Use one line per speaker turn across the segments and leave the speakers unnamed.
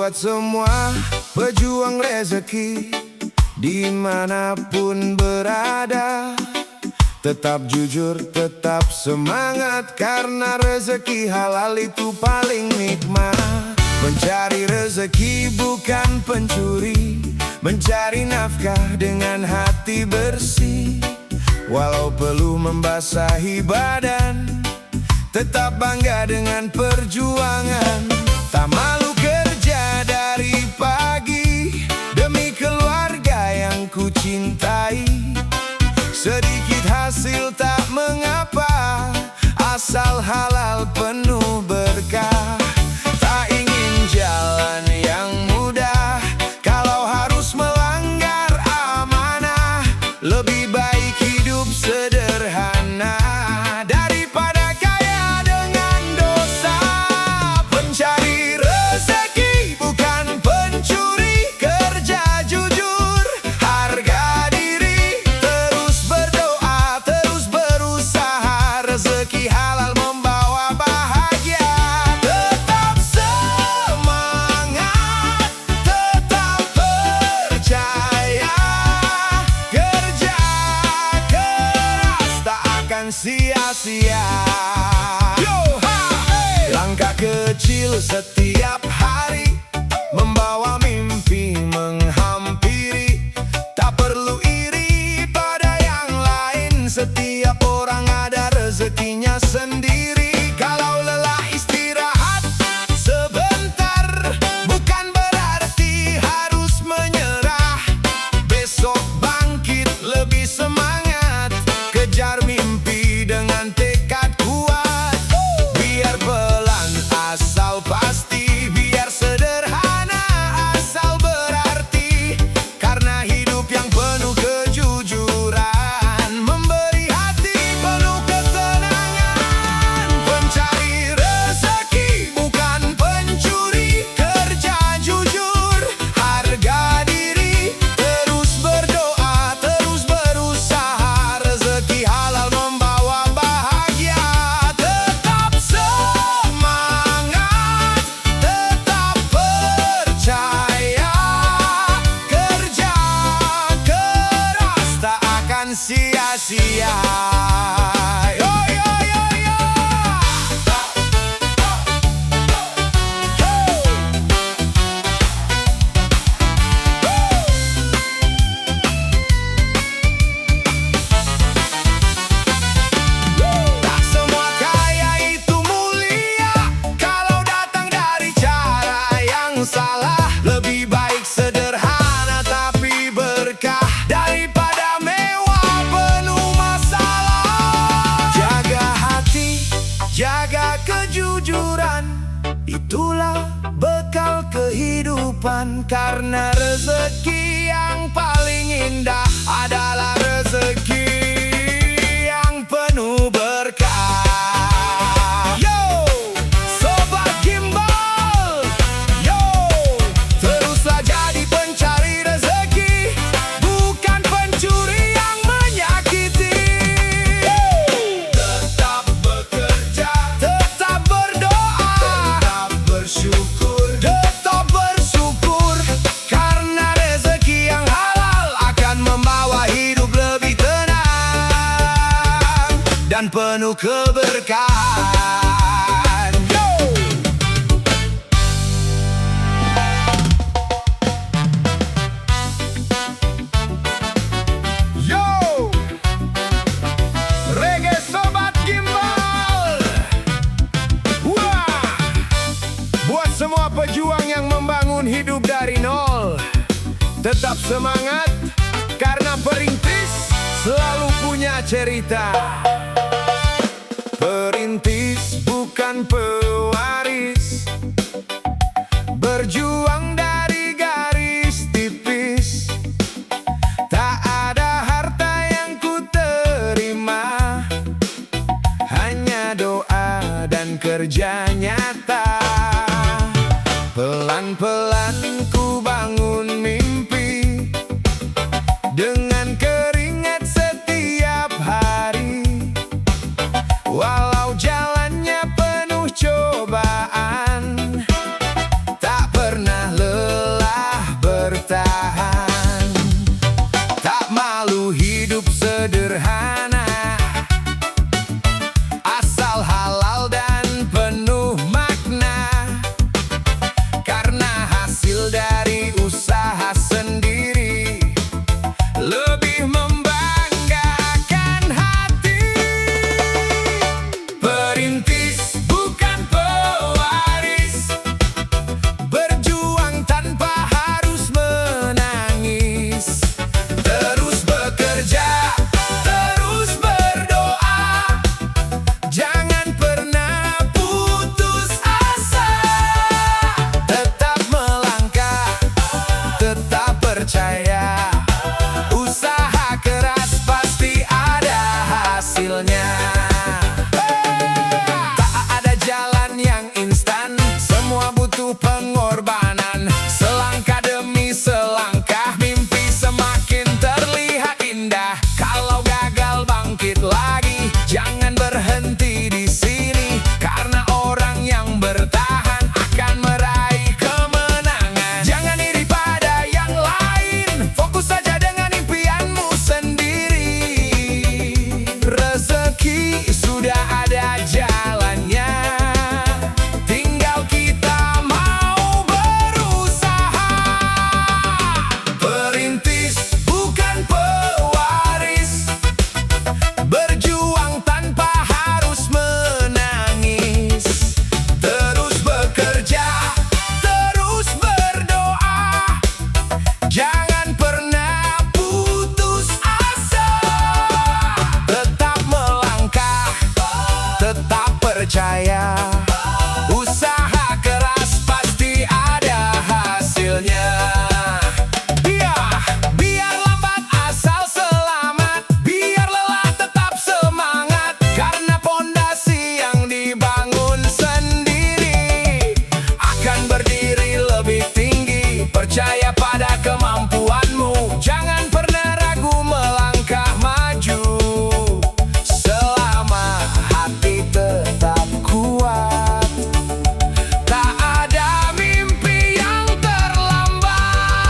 Buat semua pejuang rezeki dimanapun berada, tetap jujur, tetap semangat, karena rezeki halal itu paling nikmat. Mencari rezeki bukan pencuri, mencari nafkah dengan hati bersih. Walau perlu membasahi badan, tetap bangga dengan perjuangan. Tak malu kerja dari pagi demi keluarga yang ku cintai. Sedikit hasil tak mengapa, asal halal penuh berkah. Tak ingin jalan yang mudah, kalau harus melanggar amanah. Lebih baik hidup sederhana daripada kaya dengan dosa. Pencari rezeki bukan pencuri, kerja jujur, harga diri, terus berdoa, terus berusaha. Rezeki halal membawa bahagia. Tetap semangat, tetap percaya, kerja keras tak akan sia-sia. Langkah kecil setiap hari membawa mimpi menghampiri. Tak perlu iri pada yang lain, setiap orang ada rezekinya sendiri. Kalau lelah istirahat sebentar, bukan berarti harus menyerah. Besok bangkit lebih semangat, kejar mimpi dengan tekad kuat. Biar pelan asal pasti, biar sederhana asal berarti, karena hidup yang penuh kejujuran memberi hati penuh ketenangan. Pencari rezeki bukan pencuri, kerja jujur, harga diri, terus berdoa, terus berusaha. Rezeki halal membawa bahagia. Tetap semangat, tetap percaya, kerja keras tak akan sia-sia. Yo, yo, yo, yo. Tak semua kaya itu mulia, kalau datang dari cara yang salah. Lebih baik sederhana tapi berkah, daripada mewah penuh masalah. Jaga hati, jaga kejujuran, itulah bekal kehidupan. Karena rezeki yang paling indah adalah rezeki yang penuh berkah. Yo, Sobat Gimbal, yo, teruslah jadi pencari rezeki, bukan pencuri yang menyakiti. Tetap bekerja, tetap berdoa, tetap bersyukur, tetap bersyukur, karena rezeki yang halal akan membawa hidup lebih tenang dan penuh keberkahan. Yo, yo, reggae Sobat Gimbal. Wah, buat semua pejuang yang membangun hidup dari nol, tetap semangat, karena perintis selalu punya cerita. Perintis bukan pewaris, berjuang dari garis tipis. Tak ada harta yang ku terima, hanya doa dan kerja nyata. Pelan-pelan ku bangun mimpi, dengan keringat setiap hari. Walau jalannya penuh cobaan, tak pernah butuh pengorbanan. Selangkah demi selangkah mimpi semakin terlihat indah. Kalau gagal bangkit lagi, jangan berhenti di sini, karena orang yang bertahan akan meraih kemenangan. Jangan iri pada yang lain, fokus saja dengan impianmu sendiri. Rezeki sudah ada jalannya, tinggal kita mau berusaha. Perintis bukan pewaris, berjuang tanpa harus menangis. Terus bekerja, terus berdoa, jangan pernah putus asa. Tetap melangkah, tetap percaya, usaha keras pasti ada hasilnya. Biar lambat asal selamat, biar lelah tetap semangat, karena pondasi yang dibangun sendiri akan berdiri lebih tinggi. Percaya pada kemampuanmu, jangan pernah ragu melangkah maju. Selama hati tetap kuat, tak ada mimpi yang terlambat.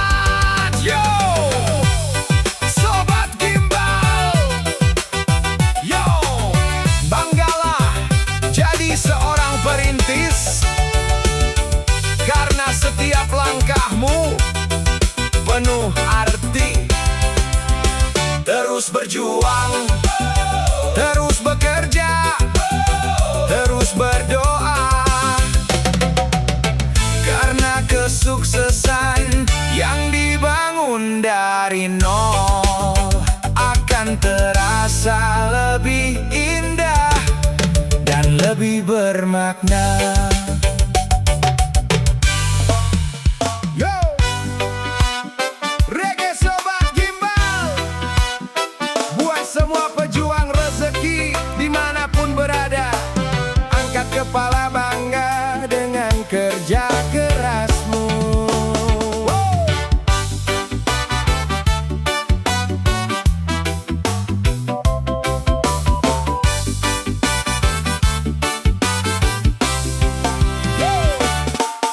Yo, Sobat Gimbal, yo, banggalah jadi seorang perintis, karena setiap langkahmu penuh arti. Terus berjuang, terus bekerja, terus berdoa, karena kesuksesan yang dibangun dari nol akan terasa lebih indah dan lebih bermakna. Yo, Reggae Sobat Gimbal, buat semua pejuang rezeki dimanapun berada, angkat kepala bangga dengan kerja kerasmu.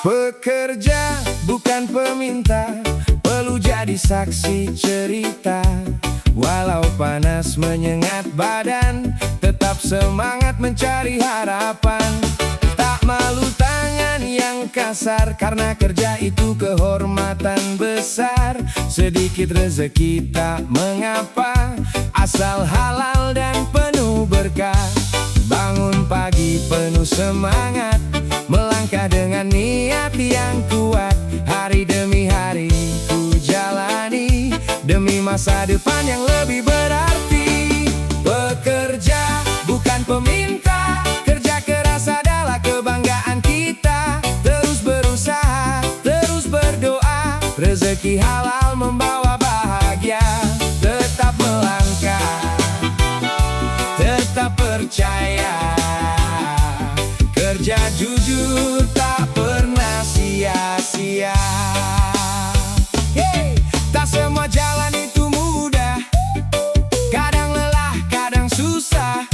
Pekerja bukan peminta, perlu jadi saksi cerita. Walau panas menyengat badan, tetap semangat mencari harapan. Tak malu tangan yang kasar, karena kerja itu kehormatan besar. Sedikit rezeki tak mengapa, asal halal dan penuh berkah. Bangun pagi penuh semangat, melangkah dengan niat yang kuat. Hari demi hari ku jalani, demi masa depan yang lebih berarti. Bekerja bukan peminta, kerja keras adalah kebanggaan kita. Terus berusaha, terus berdoa, rezeki halal membawa bahagia. Tetap melangkah, tetap percaya, kerja jujur tak pernah sia-sia. Tak semua jalan itu mudah, kadang lelah, kadang susah,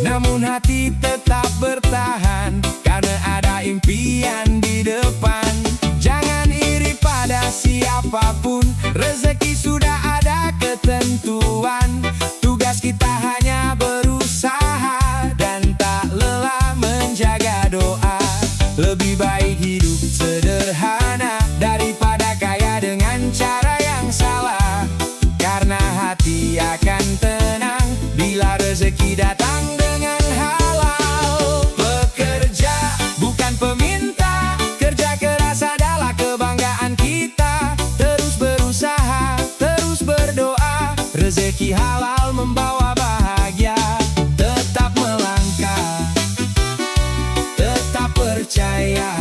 namun hati tetap bertahan, karena ada impian di depan. Jangan iri pada siapapun, rezeki sudah ada ketentuan. Tugas kita hanya berusaha dan tak lelah menjaga doa. Lebih baik hidup sederhana daripada kaya dengan cara yang salah, karena hati akan tenang bila rezeki datang dengan halal. Bekerja bukan peminta, kerja keras adalah kebanggaan kita. Terus berusaha, terus berdoa, rezeki halal membawa bahagia. Tetap melangkah, tetap percaya,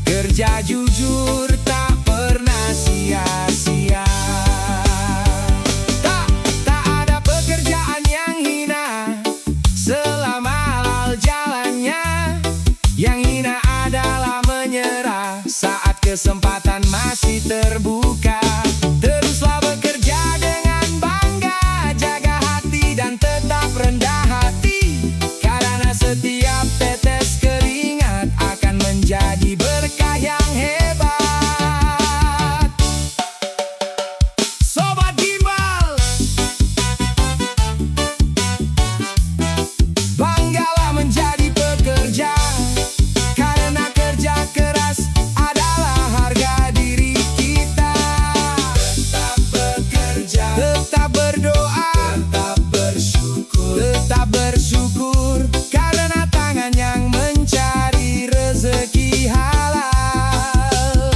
kerja jujur tak pernah sia-sia. Tak ada pekerjaan yang hina selama halal jalannya. Yang hina ada kesempatan masih terbuka. Teruslah bekerja dengan bangga, jaga hati dan tetap rendah hati, karena setiap tetes keringat akan menjadi berkah yang hebat. Sobat Gimbal, banggalah menjadi pekerja, karena kerja keras adalah harga diri kita. Tetap bekerja, tetap berdoa, tetap bersyukur, karena tangan yang mencari rezeki halal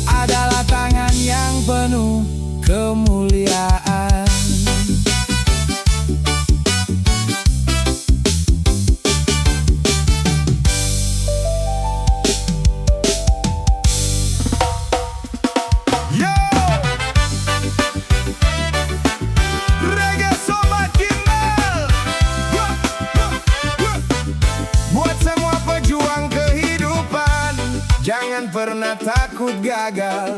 adalah tangan yang penuh kemuliaan. Yo! Reggae Sobat Gimbal! Buat semua pejuang kehidupan, jangan pernah takut gagal,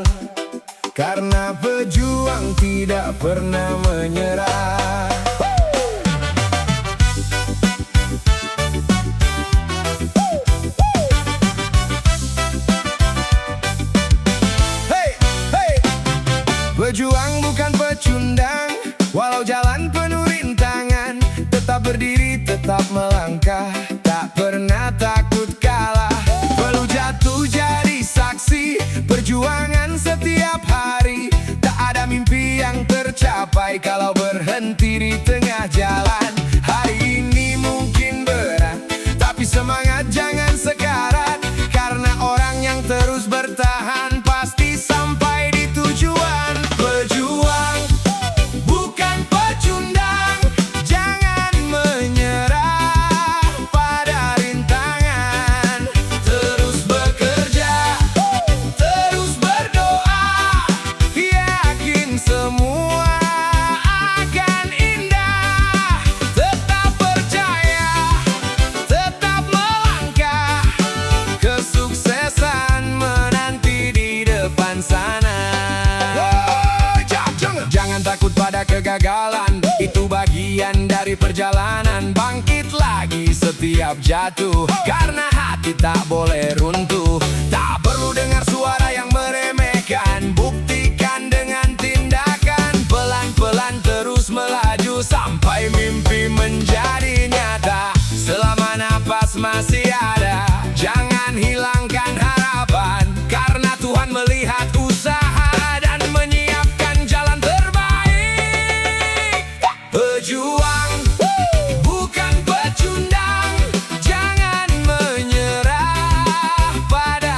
karena pejuang tidak pernah menyerah. Hey, hey! Pejuang bukan pecundang, walau jalan penuh rintangan, tetap berdiri, tetap melangkah, tak pernah takut kalah. Perlu jatuh jadi saksi perjuangan setiap hari, tak ada mimpi yang tercapai kalau berhenti di tengah jalan. Hari ini mungkin berat, tapi semangat jangan sekarat, karena orang yang terus bertahan pasti sampai di tujuan. Pejuang bukan pecundang, jangan menyerah pada rintangan. Terus bekerja, terus berdoa, yakin semua akan indah. Tetap percaya, tetap melangkah, kesuksesan menanti di depan sana. Jangan takut pada kegagalan, itu bagian dari perjalanan. Bangkit lagi setiap jatuh, karena hati tak boleh runtuh. Tak perlu dengar suara yang meremehkan, buktikan dengan tindakan. Pelan-pelan terus melaju sampai mimpi menjadi nyata. Selama napas masih ada, jangan hilangkan harapan, karena Tuhan melihat usaha dan menyiapkan jalan terbaik. Pejuang bukan pecundang, jangan menyerah pada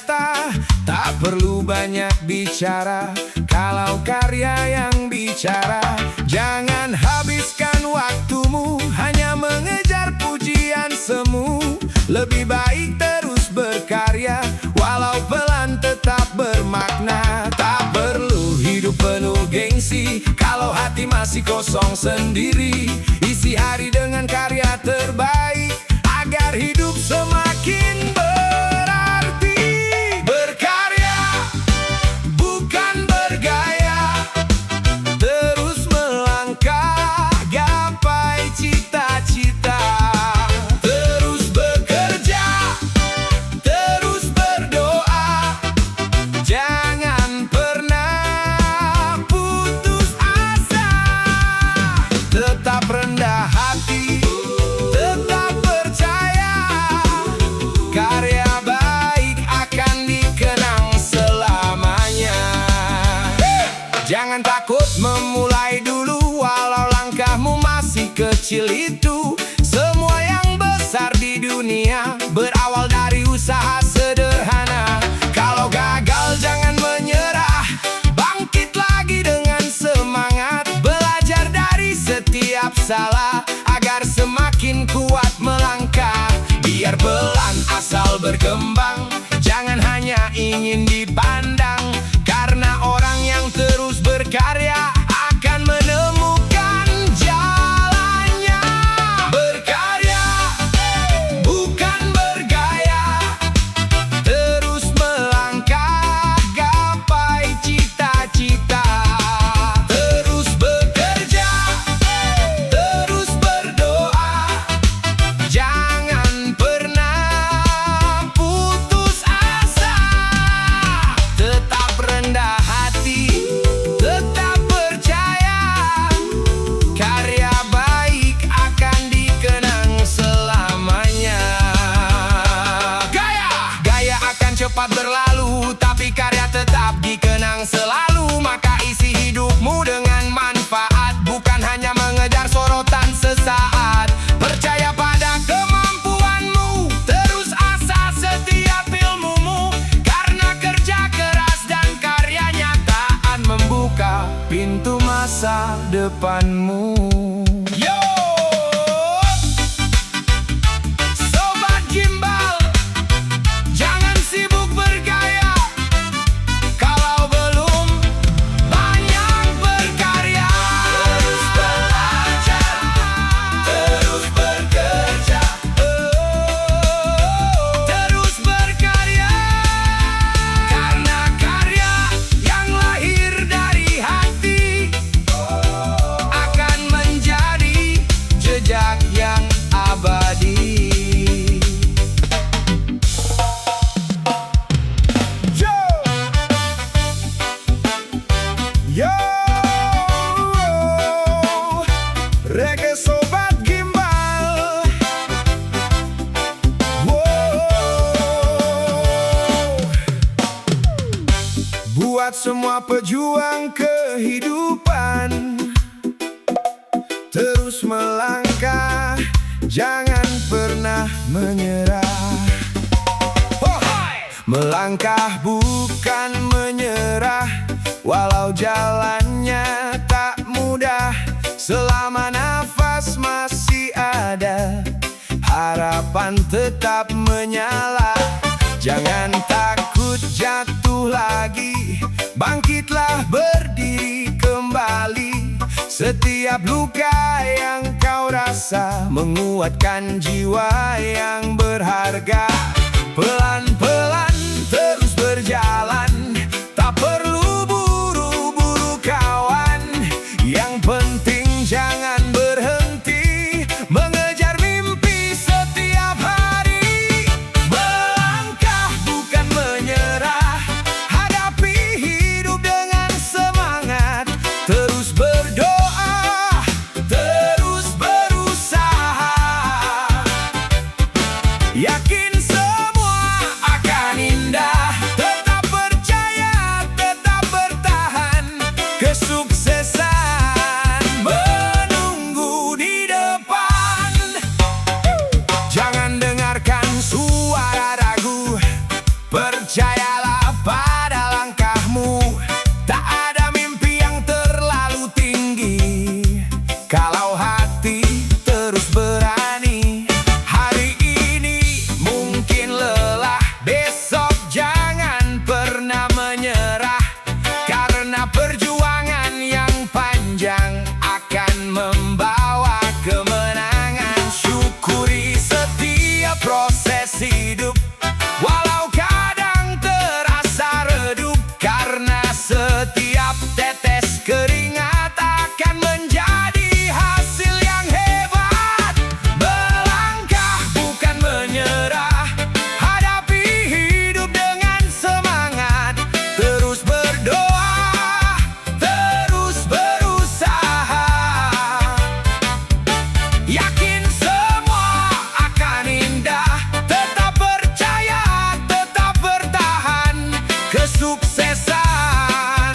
nyata. Tak perlu banyak bicara kalau karya yang bicara. Jangan habiskan waktumu hanya mengejar pujian semu. Lebih baik terus berkarya walau pelan tetap bermakna. Tak perlu hidup penuh gengsi kalau hati masih kosong sendiri. Isi hari dengan karya terbaik agar hidup semakin berarti. Berkarya bukan bergaya, terus melangkah gapai cita-cita. Terus bekerja, terus berdoa, jangan pernah putus asa. Tetap rendah hati, tetap percaya, karya baik akan dikenang selamanya. Jangan takut memulai dulu walau langkahmu masih kecil itu. Semua yang besar di dunia berawal dari usaha sederhana. Kalau gagal jangan menyerah, bangkit lagi dengan semangat. Belajar dari setiap salah agar semakin kuat melangkah. Biar pelan asal berkembang, jangan hanya ingin dipandang. Karena orang yang terus berkarya akan menemukan jalannya. Berkarya bukan bergaya, terus melangkah gapai cita-cita. Terus bekerja, terus berdoa, jangan pernah putus asa. Tetap rendah hati, tetap percaya, karya baik akan dikenang selamanya. Gaya akan cepat berlalu, tapi karya tetap dikenang selalu. Maka isi hidupmu dengan manfaat, bukan hanya mengejar sorotan sesaat. Percaya pada kemampuanmu, terus asah setiap ilmumu. Karena kerja keras dan karya nyata akan membuka pintu masa depanmu. Yo! Sobat Gimbal, jangan sibuk bergaya kalau belum banyak berkarya. Terus belajar, terus bekerja, terus berkarya. Karena karya yang lahir dari hati akan menjadi jejak yang abadi. Yo, reggae sobat gimbal. Buat semua pejuang kehidupan, terus melangkah, jangan pernah menyerah. Melangkah bukan menyerah, walau jalannya tak mudah. Selama nafas masih ada, harapan tetap menyala. Jangan takut jatuh lagi, bangkitlah berdiri kembali. Setiap luka yang kau rasa menguatkan jiwa yang berharga. Pelan-pelan terus berjalan, tak perlu buru-buru kawan. Yang penting jangan berhenti mengejar mimpi setiap hari. Melangkah bukan menyerah, hadapi hidup dengan semangat. Terus berdoa, terus berusaha, yakin semua akan indah. Tetap percaya kesuksesan.